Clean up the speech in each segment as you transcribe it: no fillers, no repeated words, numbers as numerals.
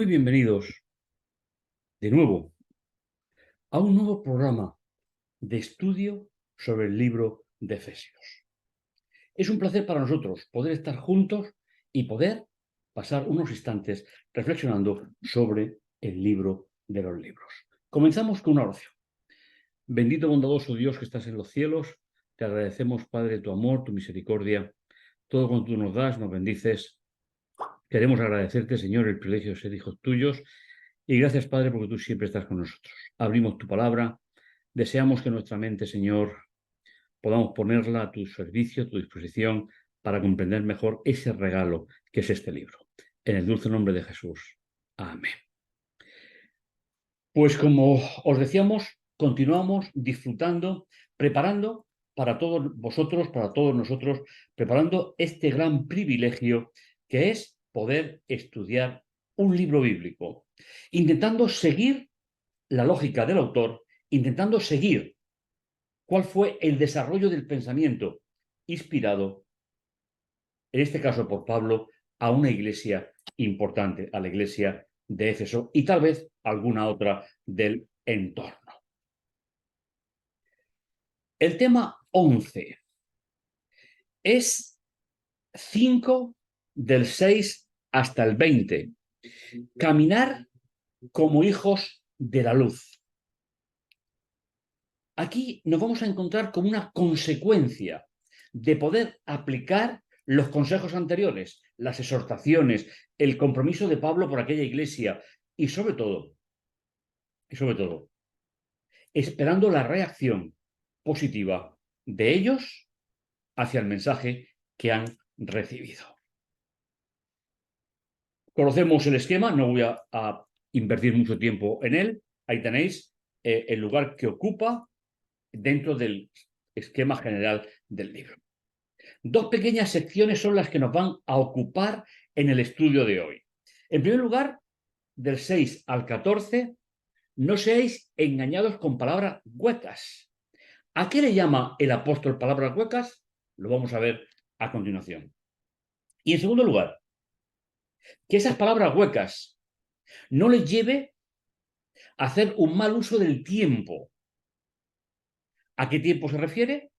bienvenidos de nuevo a un nuevo programa de estudio sobre el libro de Efesios. Es un placer para nosotros poder estar juntos y poder pasar unos instantes reflexionando sobre el libro de los libros. Comenzamos con una oración. Bendito bondadoso Dios que estás en los cielos, te agradecemos, Padre, tu amor, tu misericordia, todo cuanto tú nos das, nos bendices. Queremos agradecerte, Señor, el privilegio de ser hijos tuyos. Y gracias, Padre, porque tú siempre estás con nosotros. Abrimos tu palabra. Deseamos que nuestra mente, Señor, podamos ponerla a tu servicio, a tu disposición, para comprender mejor ese regalo que es este libro. En el dulce nombre de Jesús. Amén. Pues como os decíamos, continuamos disfrutando, preparando para todos vosotros, para todos nosotros, preparando este gran privilegio que es poder estudiar un libro bíblico, intentando seguir la lógica del autor, intentando seguir cuál fue el desarrollo del pensamiento inspirado, en este caso por Pablo, a una iglesia importante, a la iglesia de Éfeso y tal vez alguna otra del entorno. El tema 11 es 5 del 6 hasta el 20. Caminar como hijos de la luz. Aquí nos vamos a encontrar como una consecuencia de poder aplicar los consejos anteriores, las exhortaciones, el compromiso de Pablo por aquella iglesia y sobre todo, esperando la reacción positiva de ellos hacia el mensaje que han recibido. Conocemos el esquema, no voy a invertir mucho tiempo en él. Ahí tenéis el lugar que ocupa dentro del esquema general del libro. Dos pequeñas secciones son las que nos van a ocupar en el estudio de hoy. En primer lugar, del 6 al 14, no seáis engañados con palabras huecas. ¿A qué le llama el apóstol palabras huecas? Lo vamos a ver a continuación. Y en segundo lugar, que esas palabras huecas no les lleve a hacer un mal uso del tiempo. ¿A qué tiempo se refiere?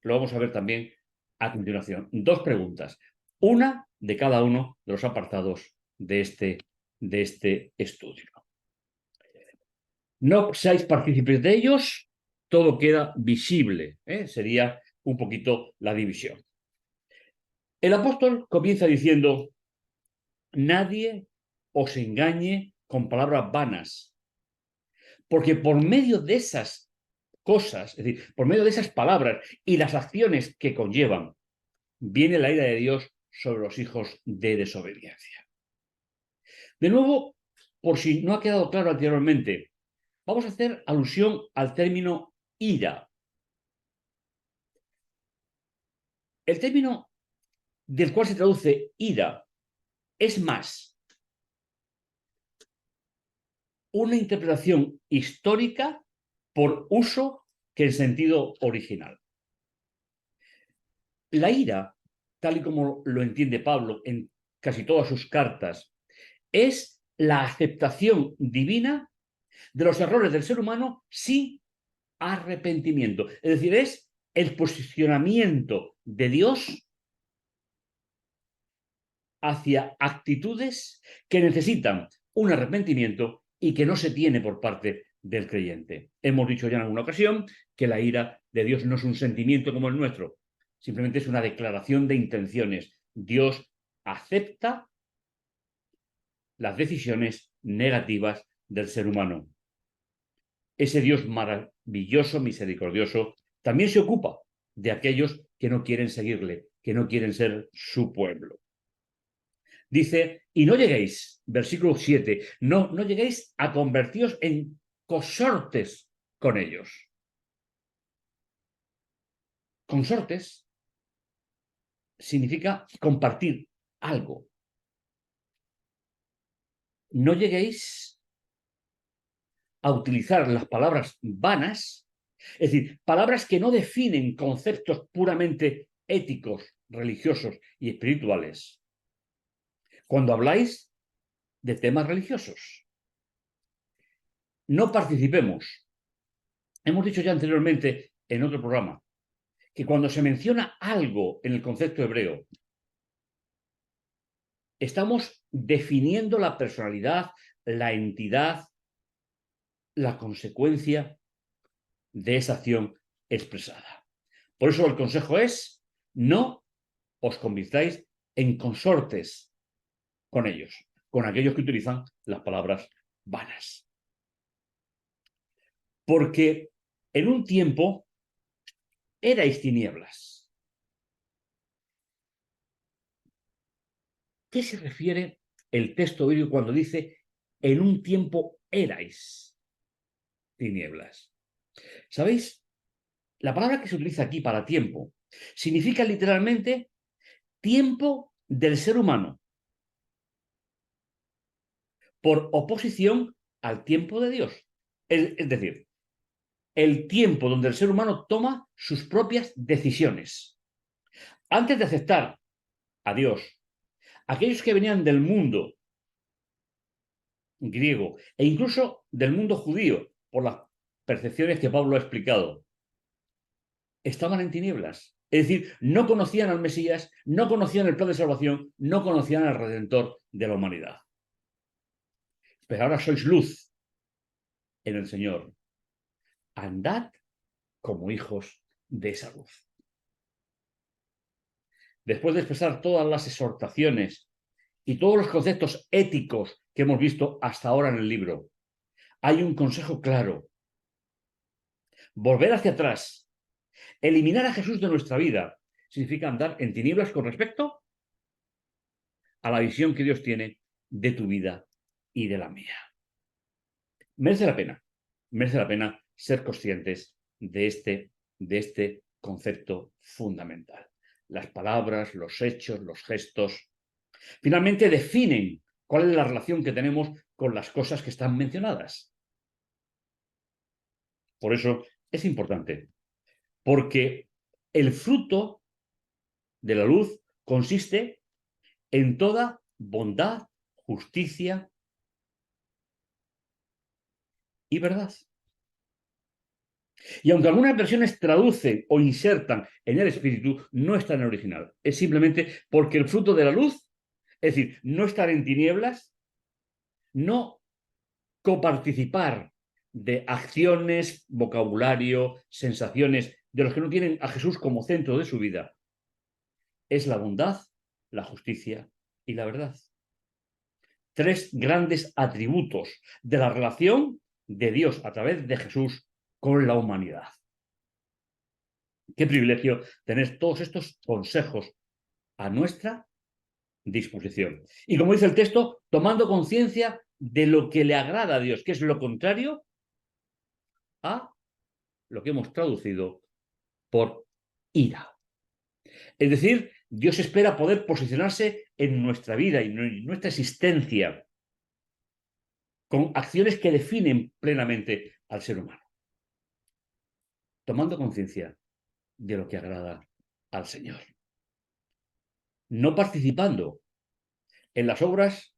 Lo vamos a ver también a continuación. Dos preguntas. Una de cada uno de los apartados de este estudio. No seáis partícipes de ellos, todo queda visible. Sería un poquito la división. El apóstol comienza diciendo: nadie os engañe con palabras vanas, porque por medio de esas cosas, es decir, por medio de esas palabras y las acciones que conllevan, viene la ira de Dios sobre los hijos de desobediencia. De nuevo, por si no ha quedado claro anteriormente, vamos a hacer alusión al término ira. El término del cual se traduce ira es más una interpretación histórica por uso que el sentido original. La ira, tal y como lo entiende Pablo en casi todas sus cartas, es la aceptación divina de los errores del ser humano sin arrepentimiento. Es decir, es el posicionamiento de Dios hacia actitudes que necesitan un arrepentimiento y que no se tiene por parte del creyente. Hemos dicho ya en alguna ocasión que la ira de Dios no es un sentimiento como el nuestro, simplemente es una declaración de intenciones. Dios acepta las decisiones negativas del ser humano. Ese Dios maravilloso, misericordioso, también se ocupa de aquellos que no quieren seguirle, que no quieren ser su pueblo. Dice, y no lleguéis, versículo 7, no lleguéis a convertiros en consortes con ellos. Consortes significa compartir algo. No lleguéis a utilizar las palabras vanas, es decir, palabras que no definen conceptos puramente éticos, religiosos y espirituales. Cuando habláis, de temas religiosos. No participemos. Hemos dicho ya anteriormente en otro programa que cuando se menciona algo en el concepto hebreo, estamos definiendo la personalidad, la entidad, la consecuencia de esa acción expresada. Por eso el consejo es: no os convirtáis en consortes con ellos, con aquellos que utilizan las palabras vanas. Porque en un tiempo erais tinieblas. ¿Qué se refiere el texto bíblico cuando dice en un tiempo erais tinieblas? ¿Sabéis? La palabra que se utiliza aquí para tiempo significa literalmente tiempo del ser humano, por oposición al tiempo de Dios. Es decir, el tiempo donde el ser humano toma sus propias decisiones. Antes de aceptar a Dios, aquellos que venían del mundo griego e incluso del mundo judío, por las percepciones que Pablo ha explicado, estaban en tinieblas. Es decir, no conocían al Mesías, no conocían el plan de salvación, no conocían al Redentor de la humanidad. Pero ahora sois luz en el Señor. Andad como hijos de esa luz. Después de expresar todas las exhortaciones y todos los conceptos éticos que hemos visto hasta ahora en el libro, hay un consejo claro: volver hacia atrás. Eliminar a Jesús de nuestra vida significa andar en tinieblas con respecto a la visión que Dios tiene de tu vida y de la mía. Merece la pena ser conscientes de este concepto fundamental. Las palabras, los hechos, los gestos, finalmente definen cuál es la relación que tenemos con las cosas que están mencionadas. Por eso es importante, porque el fruto de la luz consiste en toda bondad, justicia y verdad. Y aunque algunas versiones traducen o insertan en el espíritu, no está en el original. Es simplemente porque el fruto de la luz, es decir, no estar en tinieblas, no coparticipar de acciones, vocabulario, sensaciones de los que no tienen a Jesús como centro de su vida, es la bondad, la justicia y la verdad. Tres grandes atributos de la relación de Dios a través de Jesús con la humanidad. Qué privilegio tener todos estos consejos a nuestra disposición. Y como dice el texto, tomando conciencia de lo que le agrada a Dios, que es lo contrario a lo que hemos traducido por ira. Es decir, Dios espera poder posicionarse en nuestra vida y en nuestra existencia con acciones que definen plenamente al ser humano. Tomando conciencia de lo que agrada al Señor. No participando en las obras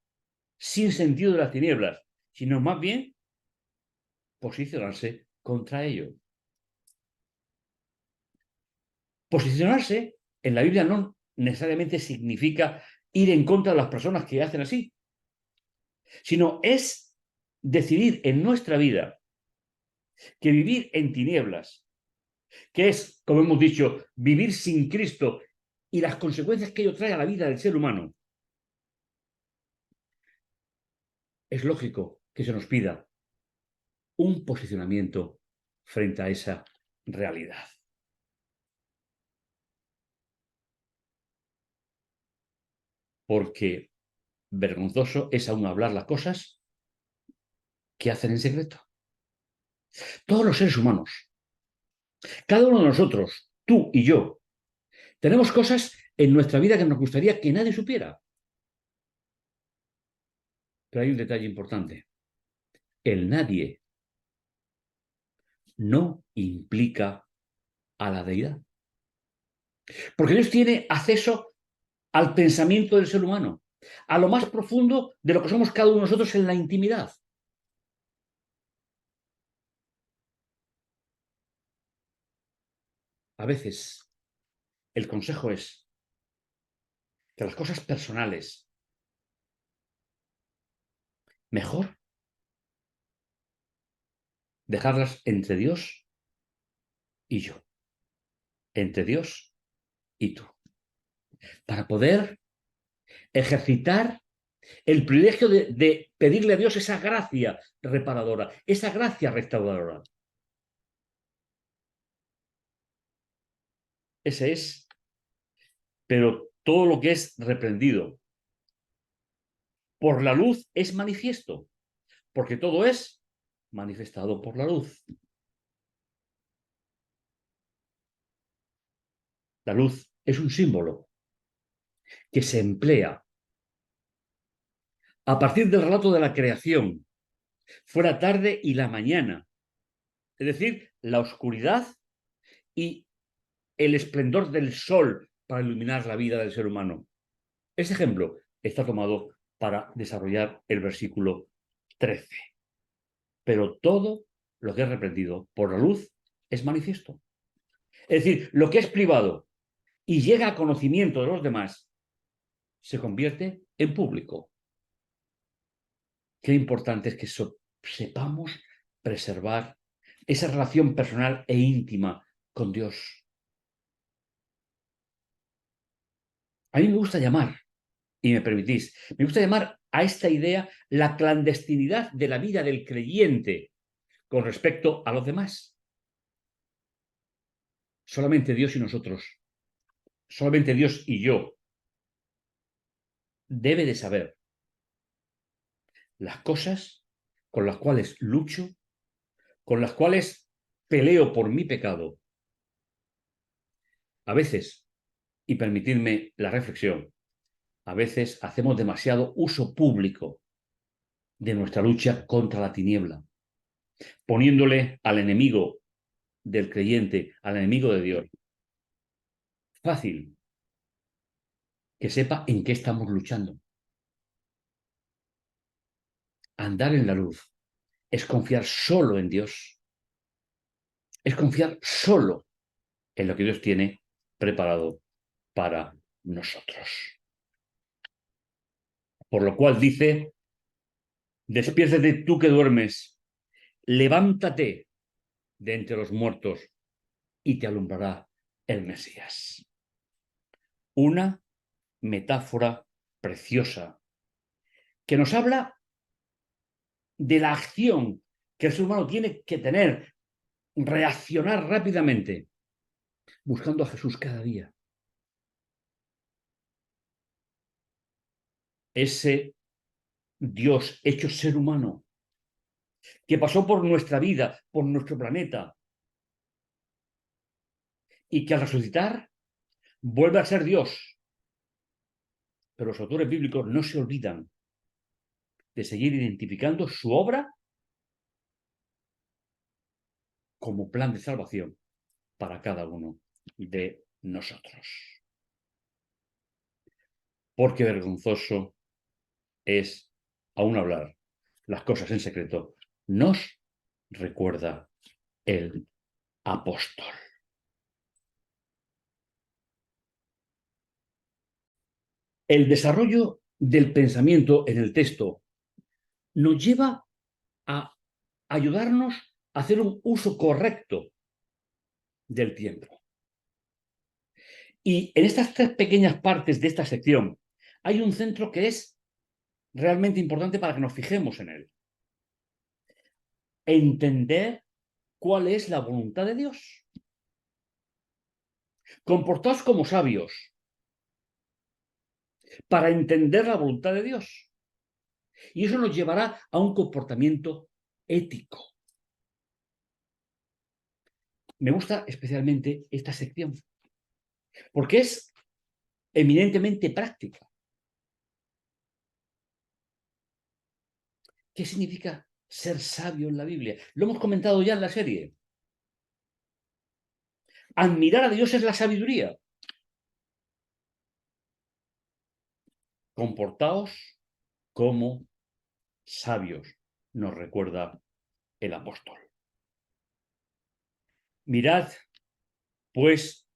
sin sentido de las tinieblas, sino más bien posicionarse contra ello. Posicionarse en la Biblia no necesariamente significa ir en contra de las personas que hacen así, sino es decidir en nuestra vida que vivir en tinieblas, que es, como hemos dicho, vivir sin Cristo y las consecuencias que ello trae a la vida del ser humano, es lógico que se nos pida un posicionamiento frente a esa realidad. Porque vergonzoso es aún hablar las cosas que hacen en secreto. Todos los seres humanos, cada uno de nosotros, tú y yo, tenemos cosas en nuestra vida que nos gustaría que nadie supiera. Pero hay un detalle importante. El nadie no implica a la deidad. Porque Dios tiene acceso al pensamiento del ser humano. a lo más profundo de lo que somos cada uno de nosotros en la intimidad. A veces el consejo es que las cosas personales, mejor dejarlas entre Dios y yo, entre Dios y tú, para poder ejercitar el privilegio de pedirle a Dios esa gracia reparadora, esa gracia restauradora. Ese es, pero todo lo que es reprendido por la luz es manifiesto, porque todo es manifestado por la luz. La luz es un símbolo que se emplea a partir del relato de la creación, fuera tarde y la mañana, es decir, la oscuridad y el esplendor del sol para iluminar la vida del ser humano. Ese ejemplo está tomado para desarrollar el versículo 13. Pero todo lo que es reprendido por la luz es manifiesto. Es decir, lo que es privado y llega a conocimiento de los demás se convierte en público. Qué importante es que sepamos preservar esa relación personal e íntima con Dios. A mí me gusta llamar, y me permitís, me gusta llamar a esta idea la clandestinidad de la vida del creyente con respecto a los demás. Solamente Dios y nosotros, solamente Dios y yo, debe de saber las cosas con las cuales lucho, con las cuales peleo por mi pecado. A veces, y permitidme la reflexión, a veces hacemos demasiado uso público de nuestra lucha contra la tiniebla, poniéndole al enemigo del creyente, al enemigo de Dios, fácil que sepa en qué estamos luchando. Andar en la luz es confiar solo en Dios, es confiar solo en lo que Dios tiene preparado para nosotros. Por lo cual dice, despiértate tú que duermes, levántate de entre los muertos y te alumbrará el Mesías. Una metáfora preciosa que nos habla de la acción que el ser humano tiene que tener, reaccionar rápidamente, buscando a Jesús cada día. Ese Dios hecho ser humano, que pasó por nuestra vida, por nuestro planeta, y que al resucitar vuelve a ser Dios. Pero los autores bíblicos no se olvidan de seguir identificando su obra como plan de salvación para cada uno de nosotros. Porque vergonzoso es aún hablar las cosas en secreto, nos recuerda el apóstol. El desarrollo del pensamiento en el texto nos lleva a ayudarnos a hacer un uso correcto del tiempo. Y en estas tres pequeñas partes de esta sección hay un centro que es realmente importante para que nos fijemos en él. Entender cuál es la voluntad de Dios. Comportaos como sabios para entender la voluntad de Dios. Y eso nos llevará a un comportamiento ético. Me gusta especialmente esta sección porque es eminentemente práctica. ¿Qué significa ser sabio en la Biblia? Lo hemos comentado ya en la serie. Admirar a Dios es la sabiduría. Comportaos como sabios, nos recuerda el apóstol. Mirad, pues,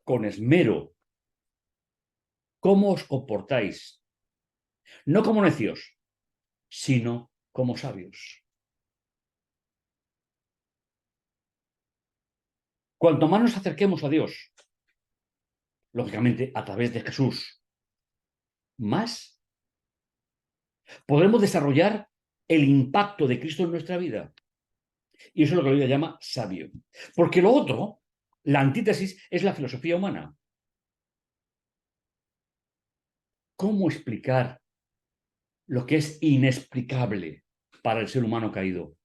con esmero cómo os comportáis, no como necios, sino como sabios. Cuanto más nos acerquemos a Dios, lógicamente a través de Jesús, más podremos desarrollar el impacto de Cristo en nuestra vida. Y eso es lo que la Biblia llama sabio. Porque lo otro, la antítesis, es la filosofía humana. ¿Cómo explicar lo que es inexplicable para el ser humano caído?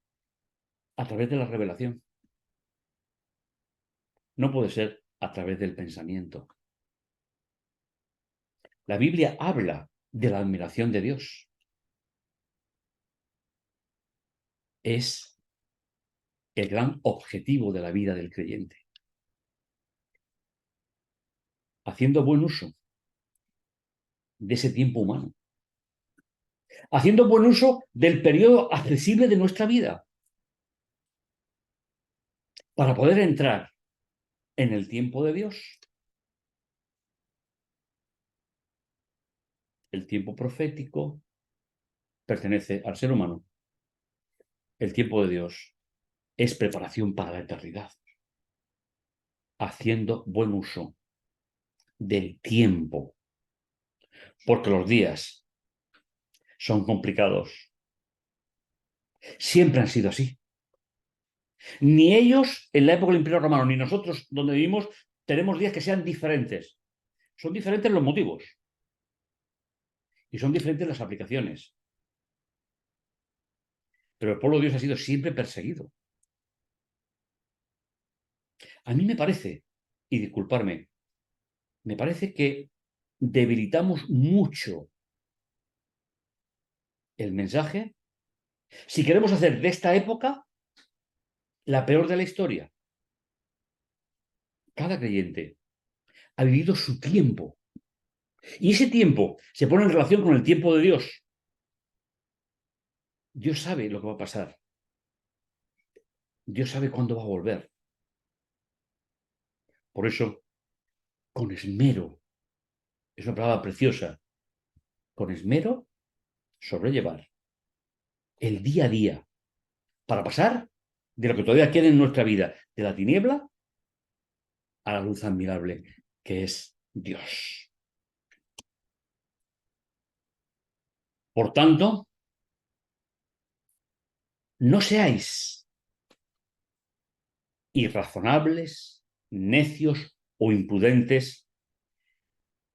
A través de la revelación. No puede ser a través del pensamiento. La Biblia habla de la admiración de Dios. Es el gran objetivo de la vida del creyente. Haciendo buen uso de ese tiempo humano. Haciendo buen uso del periodo accesible de nuestra vida. Para poder entrar en el tiempo de Dios. El tiempo profético pertenece al ser humano. El tiempo de Dios es preparación para la eternidad. Haciendo buen uso del tiempo. Porque los días son complicados. Siempre han sido así. Ni ellos, en la época del Imperio Romano, ni nosotros, donde vivimos, tenemos días que sean diferentes. Son diferentes los motivos. Y son diferentes las aplicaciones. Pero el pueblo de Dios ha sido siempre perseguido. A mí me parece, y disculparme, me parece que debilitamos mucho el mensaje si queremos hacer de esta época la peor de la historia. Cada creyente ha vivido su tiempo. Y ese tiempo se pone en relación con el tiempo de Dios. Dios sabe lo que va a pasar. Dios sabe cuándo va a volver. Por eso, con esmero, es una palabra preciosa, con esmero, sobrellevar el día a día para pasar de lo que todavía queda en nuestra vida, de la tiniebla a la luz admirable que es Dios. Por tanto, no seáis irrazonables, necios o imprudentes.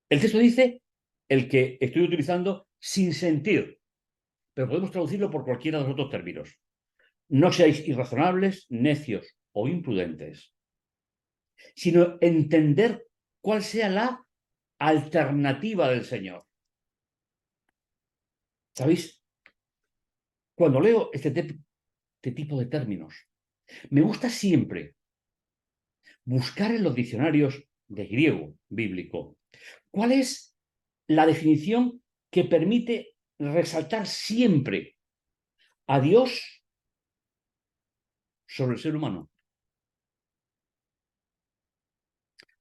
El texto dice el que estoy utilizando sin sentir, pero podemos traducirlo por cualquiera de los otros términos. No seáis irrazonables, necios o imprudentes, sino entender cuál sea la alternativa del Señor. ¿Sabéis? Cuando leo este tipo de términos, me gusta siempre buscar en los diccionarios de griego bíblico cuál es la definición que permite resaltar siempre a Dios sobre el ser humano.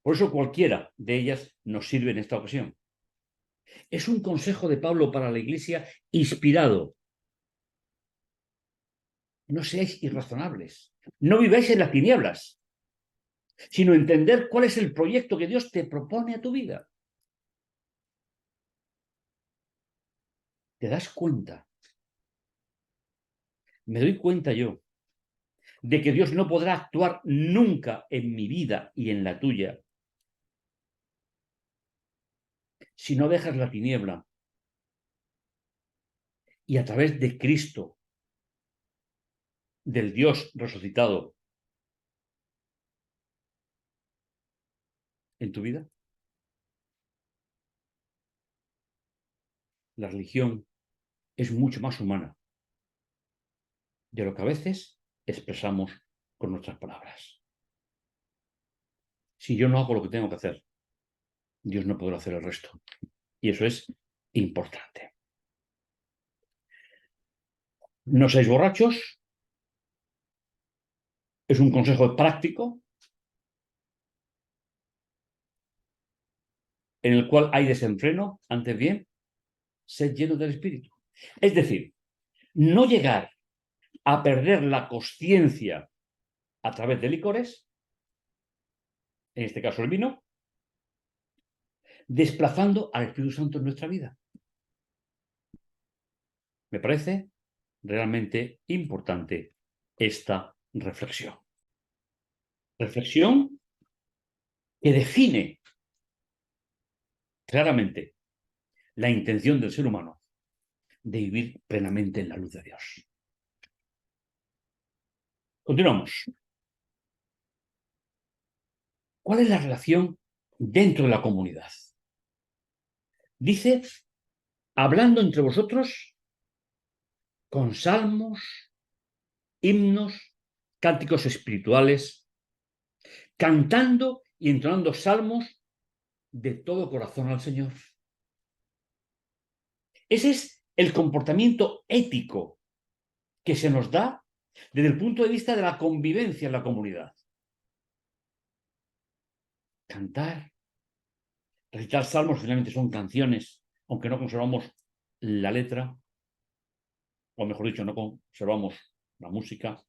Por eso cualquiera de ellas nos sirve en esta ocasión. Es un consejo de Pablo para la Iglesia inspirado. No seáis irrazonables. No viváis en las tinieblas, sino entender cuál es el proyecto que Dios te propone a tu vida. ¿Te das cuenta? Me doy cuenta yo de que Dios no podrá actuar nunca en mi vida y en la tuya si no dejas la tiniebla y a través de Cristo, del Dios resucitado, en tu vida. La religión es mucho más humana de lo que a veces expresamos con nuestras palabras. Si yo no hago lo que tengo que hacer, Dios no podrá hacer el resto. Y eso es importante. No seáis borrachos. Es un consejo práctico en el cual hay desenfreno. Antes bien, sed llenos del Espíritu. Es decir, no llegar a perder la consciencia a través de licores, en este caso el vino, desplazando al Espíritu Santo en nuestra vida. Me parece realmente importante esta reflexión. Reflexión que define claramente la intención del ser humano de vivir plenamente en la luz de Dios. Continuamos. ¿Cuál es la relación dentro de la comunidad? Dice, hablando entre vosotros con salmos, himnos, cánticos espirituales, cantando y entonando salmos de todo corazón al Señor. Ese es el comportamiento ético que se nos da desde el punto de vista de la convivencia en la comunidad. Cantar, recitar salmos finalmente son canciones, aunque no conservamos la letra, o mejor dicho, no conservamos la música,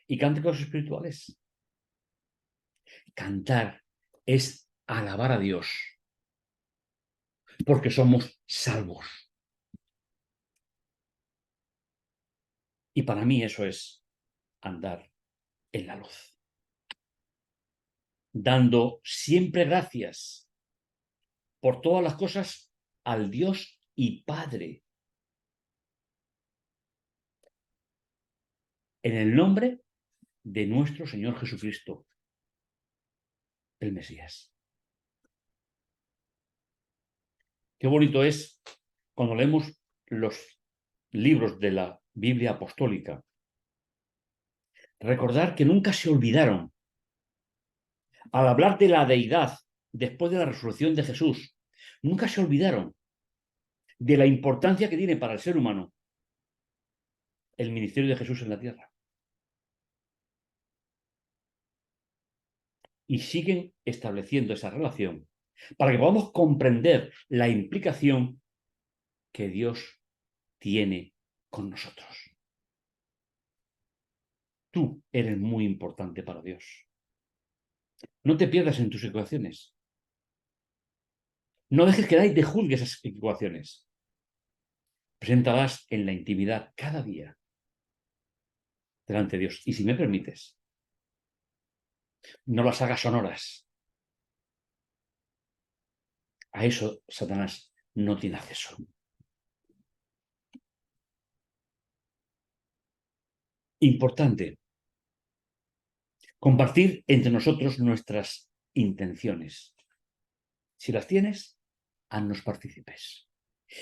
y cánticos espirituales. Cantar es alabar a Dios, porque somos salvos. Y para mí eso es andar en la luz. Dando siempre gracias por todas las cosas al Dios y Padre. En el nombre de nuestro Señor Jesucristo, el Mesías. Qué bonito es cuando leemos los libros de la Biblia apostólica. Recordar que nunca se olvidaron. Al hablar de la deidad después de la resurrección de Jesús, nunca se olvidaron de la importancia que tiene para el ser humano el ministerio de Jesús en la tierra. Y siguen estableciendo esa relación para que podamos comprender la implicación que Dios tiene con nosotros. Tú eres muy importante para Dios. No te pierdas en tus ecuaciones. No dejes que nadie te juzgue esas ecuaciones. Preséntalas en la intimidad cada día delante de Dios. Y si me permites, no las hagas sonoras. A eso Satanás no tiene acceso. Importante. Compartir entre nosotros nuestras intenciones. Si las tienes, haznos partícipes.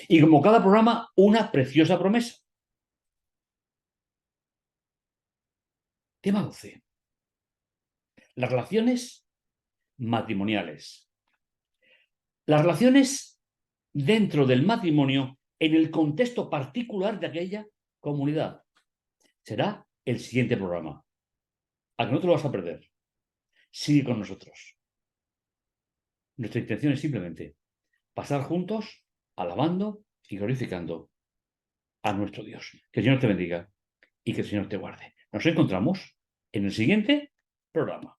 Y como cada programa, una preciosa promesa. Tema 12. Las relaciones matrimoniales. Las relaciones dentro del matrimonio en el contexto particular de aquella comunidad. Será el siguiente programa. A que no te lo vas a perder. Sigue con nosotros. Nuestra intención es simplemente pasar juntos, alabando y glorificando a nuestro Dios. Que el Señor te bendiga y que el Señor te guarde. Nos encontramos en el siguiente programa.